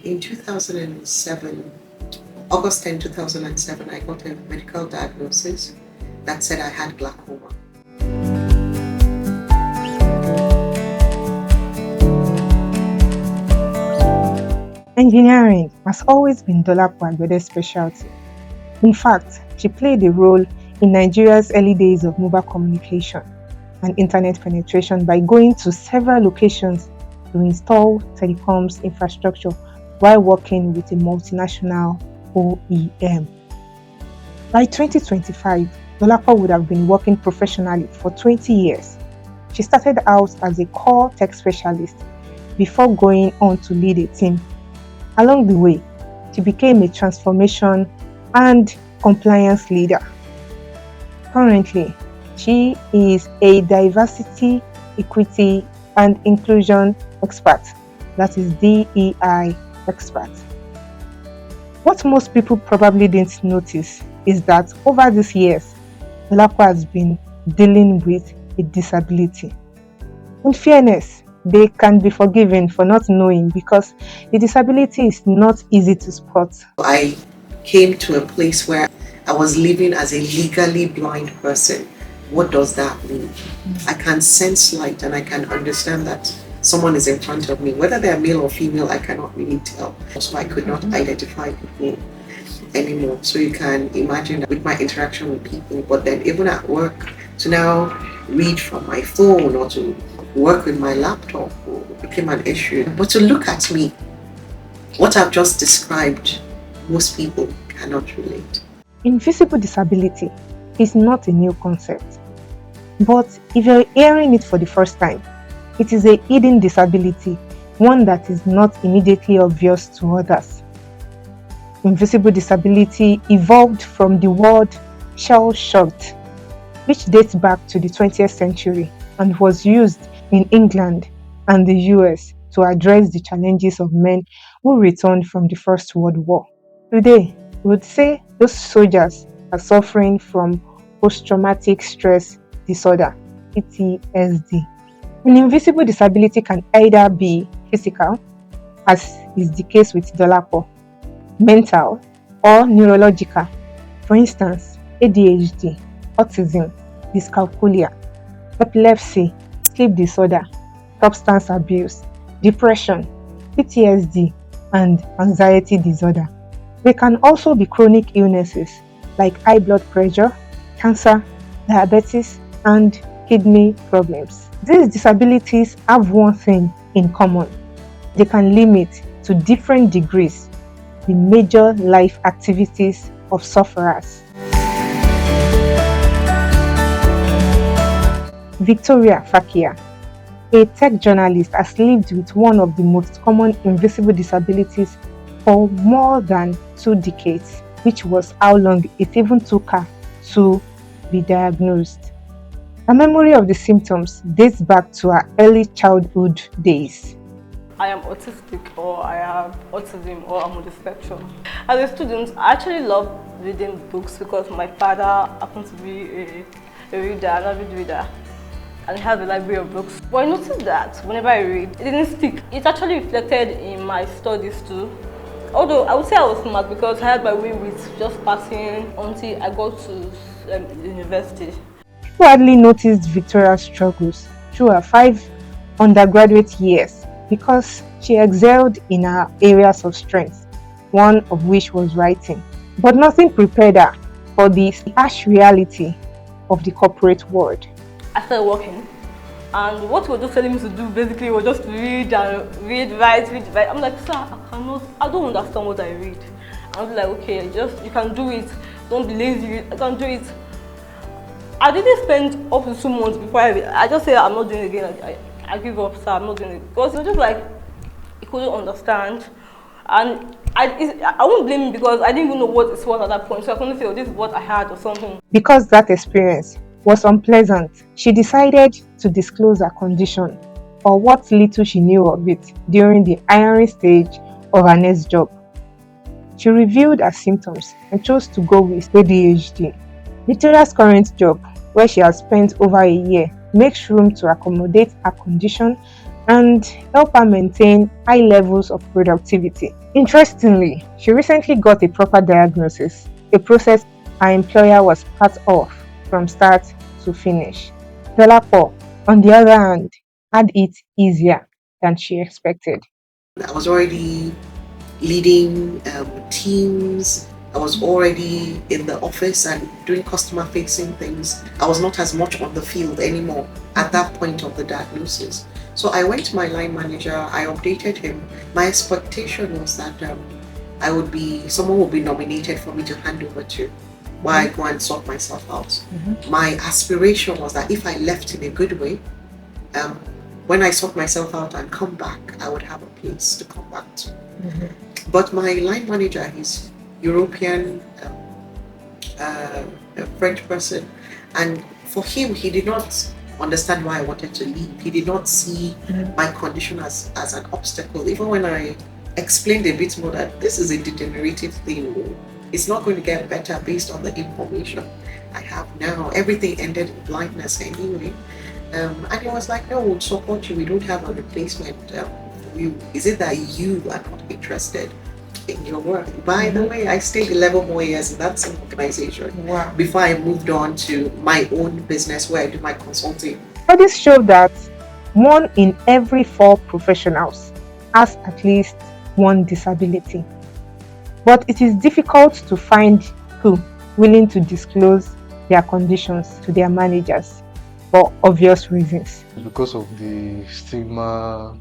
In 2007, August 10, 2007, I got a medical diagnosis that said I had glaucoma. Engineering has always been Dolapo Agbede's specialty. In fact, she played a role in Nigeria's early days of mobile communication and internet penetration by going to several locations to install telecoms infrastructure while working with a multinational OEM. By 2025, Dolapo would have been working professionally for 20 years. She started out as a core tech specialist before going on to lead a team. Along the way, she became a transformation and compliance leader. Currently, she is a diversity, equity, and inclusion expert, that is DEI expert. What most people probably didn't notice is that over these years, Dolapo has been dealing with a disability. In fairness, they can be forgiven for not knowing because the disability is not easy to spot. I came to a place where I was living as a legally blind person. What does that mean? I can sense light and I can understand that someone is in front of me. Whether they're male or female, I cannot really tell. So I could not identify people anymore. So you can imagine that with my interaction with people, but then even at work, to now read from my phone or to work with my laptop became an issue. But to look at me, what I've just described, most people cannot relate. Invisible disability is not a new concept, but if you're hearing it for the first time, it is a hidden disability, one that is not immediately obvious to others. Invisible disability evolved from the word shell-shocked, which dates back to the 20th century and was used in England and the US to address the challenges of men who returned from the First World War. Today, we would say those soldiers are suffering from post-traumatic stress disorder, PTSD. An invisible disability can either be physical, as is the case with Dolapo, mental, or neurological. For instance, ADHD, autism, dyscalculia, epilepsy, sleep disorder, substance abuse, depression, PTSD, and anxiety disorder. They can also be chronic illnesses like high blood pressure, cancer, diabetes, and kidney problems. These disabilities have one thing in common. They can limit to different degrees the major life activities of sufferers. Victoria Fakia, a tech journalist, has lived with one of the most common invisible disabilities for more than 2 decades, which was how long it even took her to be diagnosed. Her memory of the symptoms dates back to her early childhood days. I am autistic, or I have autism, or I'm on the spectrum. As a student, I actually love reading books because my father happens to be a reader, an avid reader, and he has a library of books. But I noticed that whenever I read, it didn't stick. It actually reflected in my studies too. Although I would say I was smart because I had my way with just passing until I got to university. People hardly noticed Victoria's struggles through her 5 undergraduate years because she excelled in her areas of strength, one of which was writing. But nothing prepared her for the harsh reality of the corporate world. I started working, and what he was just telling me to do basically was just read and read, write. I'm like, sir, I don't understand what I read. I was like, okay, you can do it. Don't be lazy. I can do it. I didn't spend up to 2 months before I just said I'm not doing it again. I give up, sir, I'm not doing it. Because it was just like, he couldn't understand. And I won't blame him because I didn't even know what it was at that point. So I couldn't say, oh, this is what I had or something. Because that experience was unpleasant, she decided to disclose her condition or what little she knew of it during the hiring stage of her next job. She reviewed her symptoms and chose to go with ADHD. Victoria's current job, where she has spent over a year, makes room to accommodate her condition and help her maintain high levels of productivity. Interestingly, she recently got a proper diagnosis, a process her employer was part of from start to finish. Dolapo, on the other hand, had it easier than she expected. I was already leading teams. I was already in the office and doing customer facing things. I was not as much on the field anymore at that point of the diagnosis. So I went to my line manager, I updated him. My expectation was that someone would be nominated for me to hand over to while I go and sort myself out. My aspiration was that if I left in a good way, um, when I sort myself out and come back, I would have a place to come back to. But my line manager, he's European, a French person, and for him, he did not understand why I wanted to leave. He did not see my condition as an obstacle. Even when I explained a bit more that this is a degenerative thing, it's not going to get better based on the information I have now. Everything ended in blindness anyway. And he was like, no, we'll support you. We don't have a replacement for you. Is it that you are not interested in your work? By the way, I stayed 11 more years in that same organization before I moved on to my own business where I do my consulting. Studies show that 1 in every 4 professionals has at least one disability. But it is difficult to find who willing to disclose their conditions to their managers for obvious reasons. Because of the stigma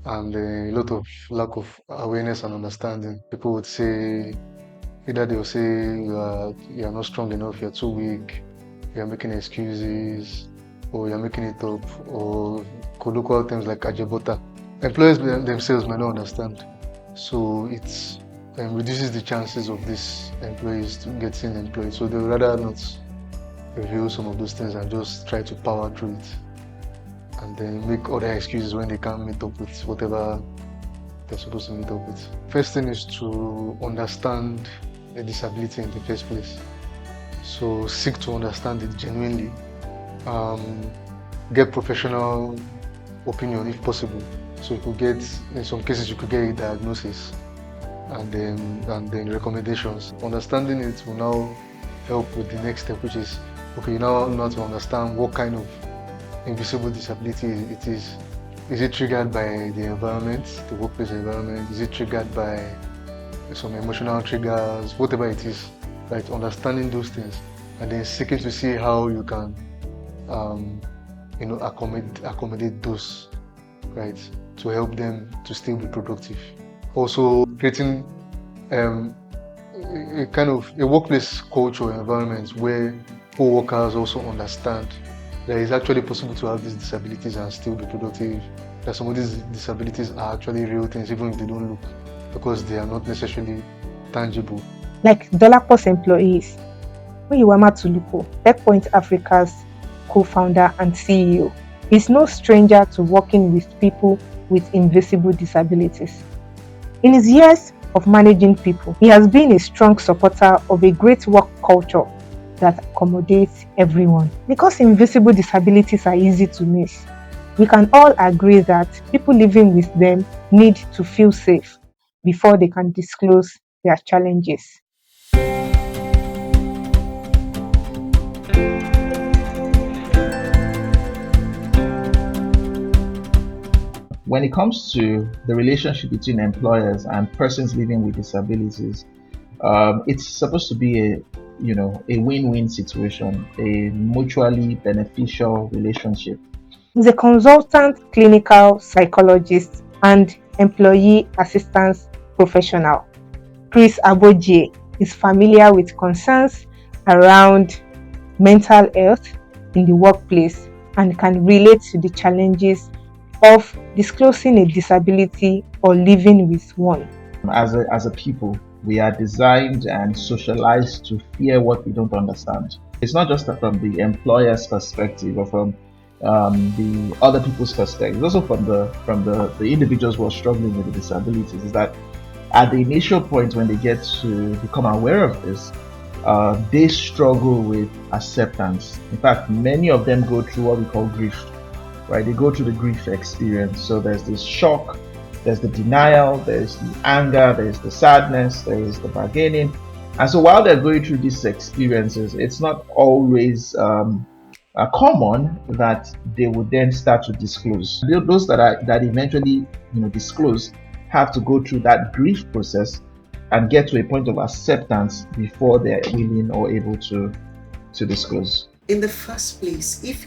and a lot of lack of awareness and understanding, people would say, either they'll say you're not strong enough, you're too weak, you're making excuses, or you're making it up, or colloquial terms like ajebota. Employers themselves may not understand. So it reduces the chances of these employees to getting employed. So they would rather not review some of those things and just try to power through it, and then make other excuses when they can't meet up with whatever they're supposed to meet up with. First thing is to understand the disability in the first place. So seek to understand it genuinely. Get professional opinion if possible. So you could get, in some cases, you could get a diagnosis and then recommendations. Understanding it will now help with the next step, which is, okay, you now know to understand what kind of invisible disability it is. Is it triggered by the environment, the workplace environment? Is it triggered by some emotional triggers, whatever it is, right? Understanding those things and then seeking to see how you can, accommodate those, right, to help them to still be productive. Also, creating a kind of a workplace culture environment where co-workers also understand that it's actually possible to have these disabilities and still be productive. That some of these disabilities are actually real things, even if they don't look, because they are not necessarily tangible. Like Dolapo's employees, Muyiwa Tulupo, TechPoint Africa's co-founder and CEO, is no stranger to working with people with invisible disabilities. In his years of managing people, he has been a strong supporter of a great work culture that accommodates everyone. Because invisible disabilities are easy to miss, we can all agree that people living with them need to feel safe before they can disclose their challenges. When it comes to the relationship between employers and persons living with disabilities, it's supposed to be a win-win situation, a mutually beneficial relationship. He's a consultant, clinical psychologist, and employee assistance professional. Chris Aboje is familiar with concerns around mental health in the workplace and can relate to the challenges of disclosing a disability or living with one. As a people, we are designed and socialized to fear what we don't understand. It's not just from the employer's perspective or from the other people's perspective. It's also from the individuals who are struggling with the disabilities. Is that at the initial point when they get to become aware of this, they struggle with acceptance. In fact, many of them go through what we call grief. Right, they go through the grief experience. So there's this shock There's the denial, there's the anger, there's the sadness, there is the bargaining. And so while they're going through these experiences, it's not always common that they would then start to disclose. Those that eventually disclose have to go through that grief process and get to a point of acceptance before they're willing or able to disclose. In the first place, if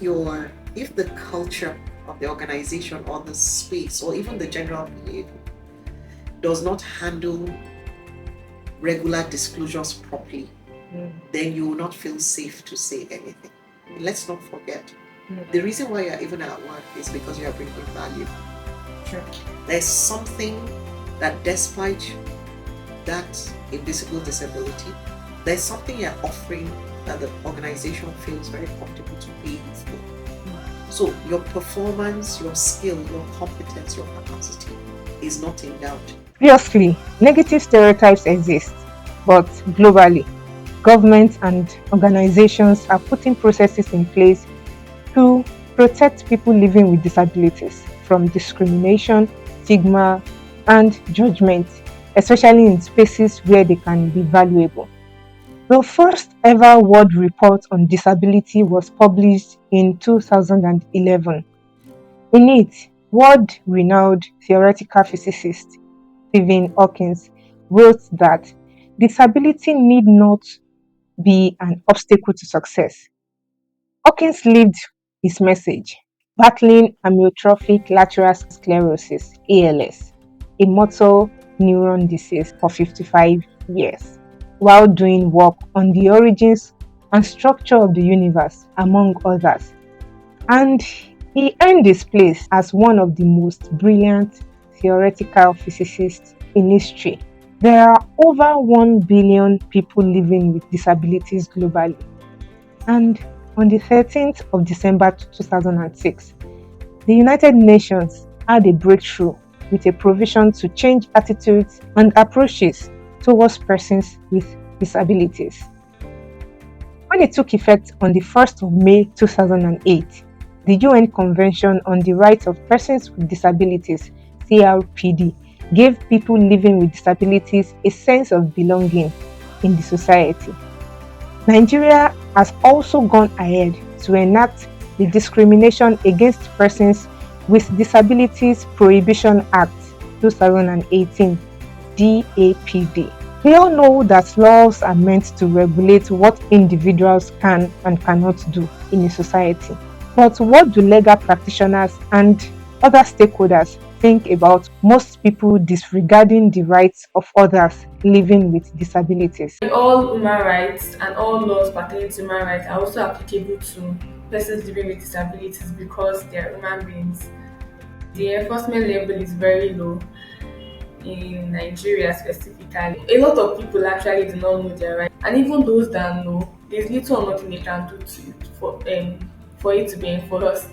the culture of the organization or the space or even the general behavior does not handle regular disclosures properly, then you will not feel safe to say anything. Let's not forget, the reason why you're even at work is because you are bringing value. Sure. There's something that despite that invisible disability, there's something you're offering that the organization feels very comfortable to pay you for. So your performance, your skill, your competence, your capacity is not in doubt. Obviously, negative stereotypes exist, but globally, governments and organizations are putting processes in place to protect people living with disabilities from discrimination, stigma, and judgment, especially in spaces where they can be valuable. The first ever World Report on Disability was published in 2011. In it, world-renowned theoretical physicist Stephen Hawking wrote that disability need not be an obstacle to success. Hawking lived his message, battling amyotrophic lateral sclerosis (ALS), a motor neuron disease, for 55 years, while doing work on the origins and structure of the universe, among others. And he earned his place as one of the most brilliant theoretical physicists in history. There are over 1 billion people living with disabilities globally. And on the 13th of December 2006, the United Nations had a breakthrough with a provision to change attitudes and approaches towards persons with disabilities. When it took effect on the 1st of May 2008, the UN Convention on the Rights of Persons with Disabilities, CRPD, gave people living with disabilities a sense of belonging in the society. Nigeria has also gone ahead to enact the Discrimination Against Persons with Disabilities Prohibition Act 2018, DAPD. We all know that laws are meant to regulate what individuals can and cannot do in a society. But what do legal practitioners and other stakeholders think about most people disregarding the rights of others living with disabilities? All human rights and all laws pertaining to human rights are also applicable to persons living with disabilities because they are human beings. The enforcement level is very low in Nigeria specifically. A lot of people actually do not know their rights, and even those that know, there's little or nothing they can do for it to be enforced.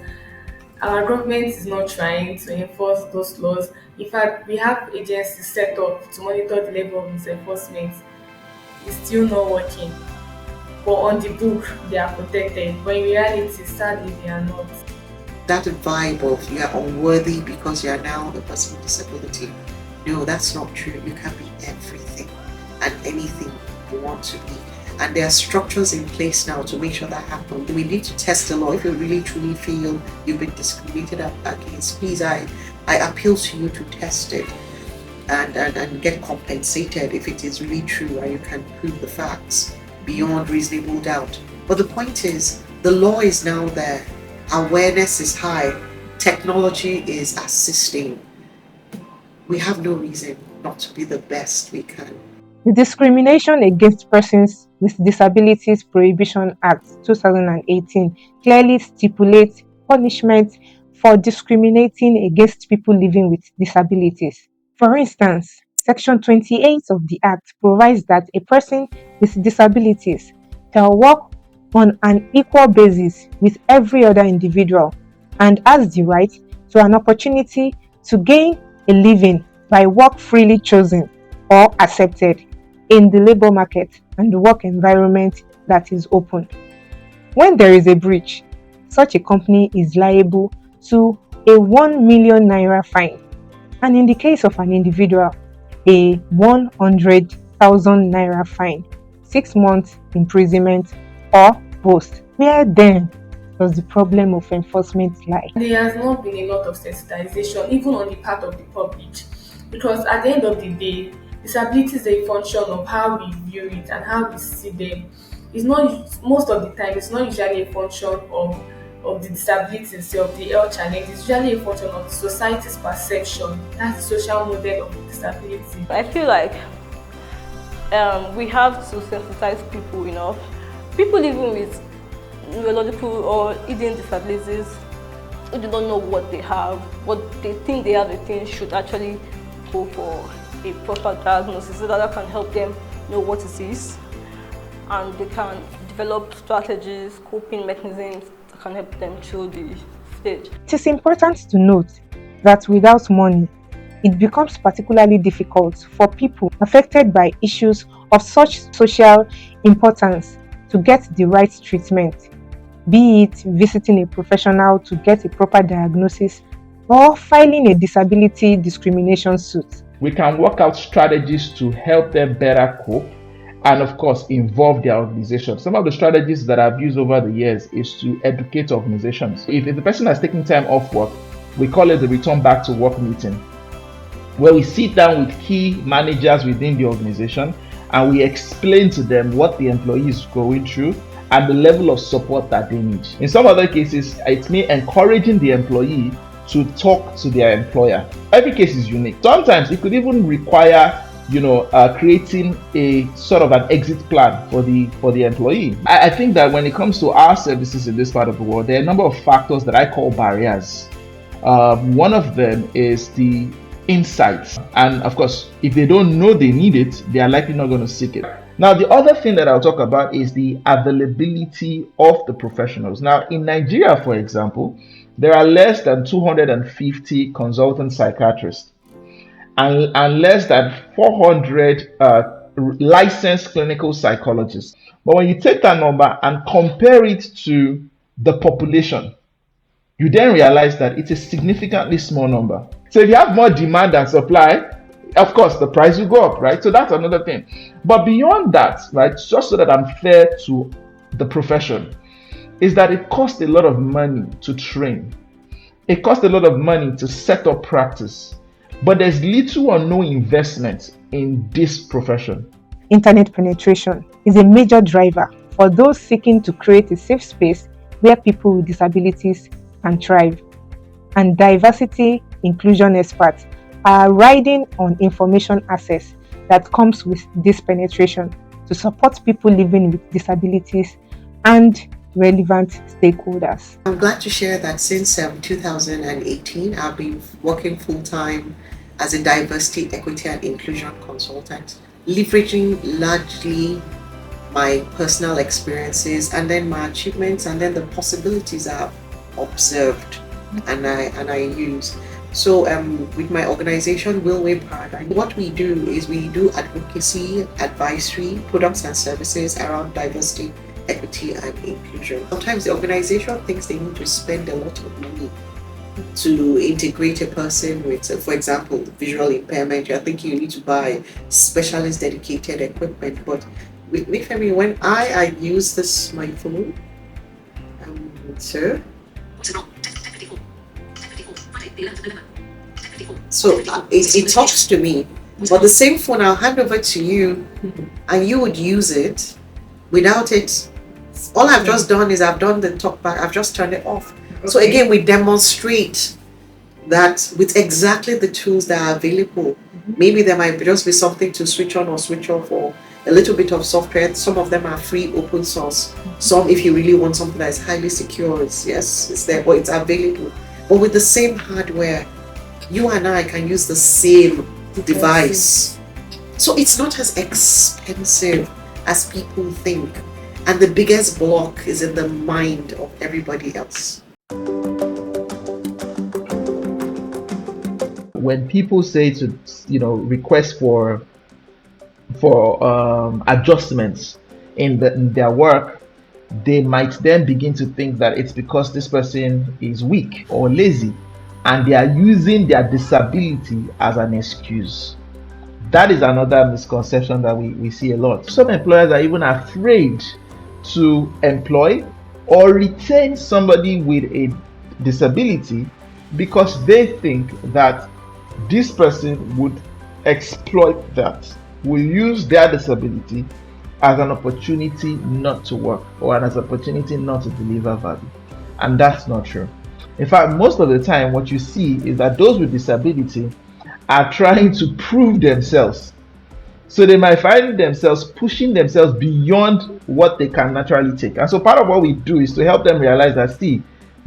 Our government is not trying to enforce those laws. In fact, we have agencies set up to monitor the level of this enforcement. It's still not working. But on the book, they are protected. But in reality, sadly, they are not. That vibe of you are unworthy because you are now a person with disability. No, that's not true. You can be everything and anything you want to be. And there are structures in place now to make sure that happens. We need to test the law. If you really truly feel you've been discriminated against, please, I appeal to you to test it and get compensated if it is really true and you can prove the facts beyond reasonable doubt. But the point is, the law is now there. Awareness is high. Technology is assisting. We have no reason not to be the best we can. The Discrimination Against Persons with Disabilities Prohibition Act 2018 clearly stipulates punishment for discriminating against people living with disabilities. For instance, Section 28 of the Act provides that a person with disabilities shall work on an equal basis with every other individual and has the right to an opportunity to gain a living by work freely chosen or accepted in the labor market and the work environment that is open. When there is a breach, such a company is liable to a 1 million naira fine And in the case of an individual, a 100,000 naira fine, 6 months imprisonment, or both. Where then does the problem of enforcement lie? There has not been a lot of sensitization, even on the part of the public, because at the end of the day, disability is a function of how we view it and how we see them. It's not most of the time. It's not usually a function of the disability itself, the health challenge. It's usually a function of society's perception. That's the social model of disability. I feel like we have to sensitize people enough. People living with neurological or hidden disabilities who do not know what they have, what they think they have, the things should actually go for a proper diagnosis so that can help them know what it is, and they can develop strategies, coping mechanisms that can help them through the stage. It is important to note that without money, it becomes particularly difficult for people affected by issues of such social importance to get the right treatment, be it visiting a professional to get a proper diagnosis or filing a disability discrimination suit. We can work out strategies to help them better cope and, of course, involve their organization. Some of the strategies that I've used over the years is to educate organizations. If the person has taken time off work, we call it the return back to work meeting, where we sit down with key managers within the organization and we explain to them what the employee is going through and the level of support that they need. In some other cases, it's me encouraging the employee to talk to their employer. Every case is unique. Sometimes it could even require, creating a sort of an exit plan for the employee. I think that when it comes to our services in this part of the world, there are a number of factors that I call barriers. One of them is the insights, and of course, if they don't know they need it, they are likely not going to seek it. Now, the other thing that I'll talk about is the availability of the professionals. Now, in Nigeria, for example, there are less than 250 consultant psychiatrists and less than 400 licensed clinical psychologists. But when you take that number and compare it to the population, you then realize that it's a significantly small number. So if you have more demand than supply, of course, the price will go up, right? So that's another thing. But beyond that, right, just so that I'm fair to the profession, is that it costs a lot of money to train. It costs a lot of money to set up practice. But there's little or no investment in this profession. Internet penetration is a major driver for those seeking to create a safe space where people with disabilities can thrive. And diversity inclusion experts are riding on information access that comes with this penetration to support people living with disabilities and relevant stakeholders. I'm glad to share that since 2018, I've been working full-time as a diversity, equity, and inclusion consultant, leveraging largely my personal experiences and then my achievements and then the possibilities I've observed and I use. So with my organization, Willway Paradigm, what we do is we do advocacy, advisory, products and services around diversity, equity, and inclusion. Sometimes the organization thinks they need to spend a lot of money to integrate a person with, for example, visual impairment. You're thinking you need to buy specialist dedicated equipment. But with Femi, when I use this my phone, sir. So it talks to me, but the same phone I'll hand over to you, and you would use it. Without it, all I've just done is I've done the talk back. I've just turned it off. Okay. So again, we demonstrate that with exactly the tools that are available. Maybe there might just be something to switch on or switch off, or a little bit of software. Some of them are free, open source. Some, if you really want something that is highly secure, it's there, but it's available. But with the same hardware, you and I can use the same device. So it's not as expensive as people think. And the biggest block is in the mind of everybody else. When people say to, request for adjustments in their work, they might then begin to think that it's because this person is weak or lazy. and they are using their disability as an excuse. That is another misconception that we see a lot. Some employers are even afraid to employ or retain somebody with a disability because they think that this person would exploit that, will use their disability as an opportunity not to work or as an opportunity not to deliver value. And that's not true. In fact, most of the time, what you see is that those with disability are trying to prove themselves. So they might find themselves pushing themselves beyond what they can naturally take. And so part of what we do is to help them realize that, see,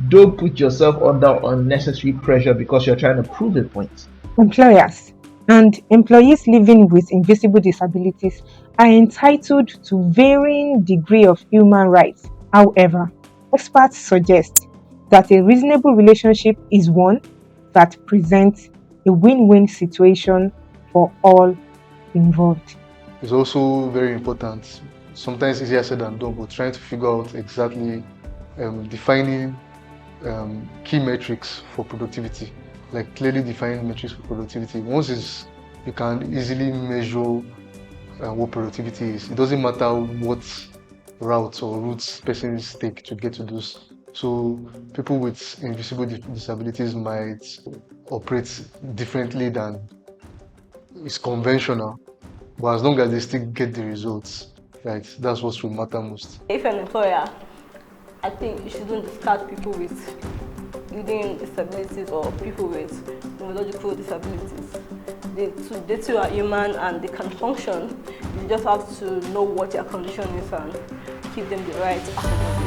don't put yourself under unnecessary pressure because you're trying to prove a point. Employers and employees living with invisible disabilities are entitled to varying degree of human rights. However, experts suggest that a reasonable relationship is one that presents a win-win situation for all involved. It's also very important. Sometimes easier said than done, but trying to figure out exactly defining key metrics for productivity, like clearly defined metrics for productivity. Once you can easily measure what productivity is. It doesn't matter what routes or routes persons take to get to those. So people with invisible disabilities might operate differently than is conventional, but as long as they still get the results, right, that's what will matter most. If an employer, I think you shouldn't discard people with leading disabilities or people with neurological disabilities. They too are human and they can function. You just have to know what their condition is and give them the right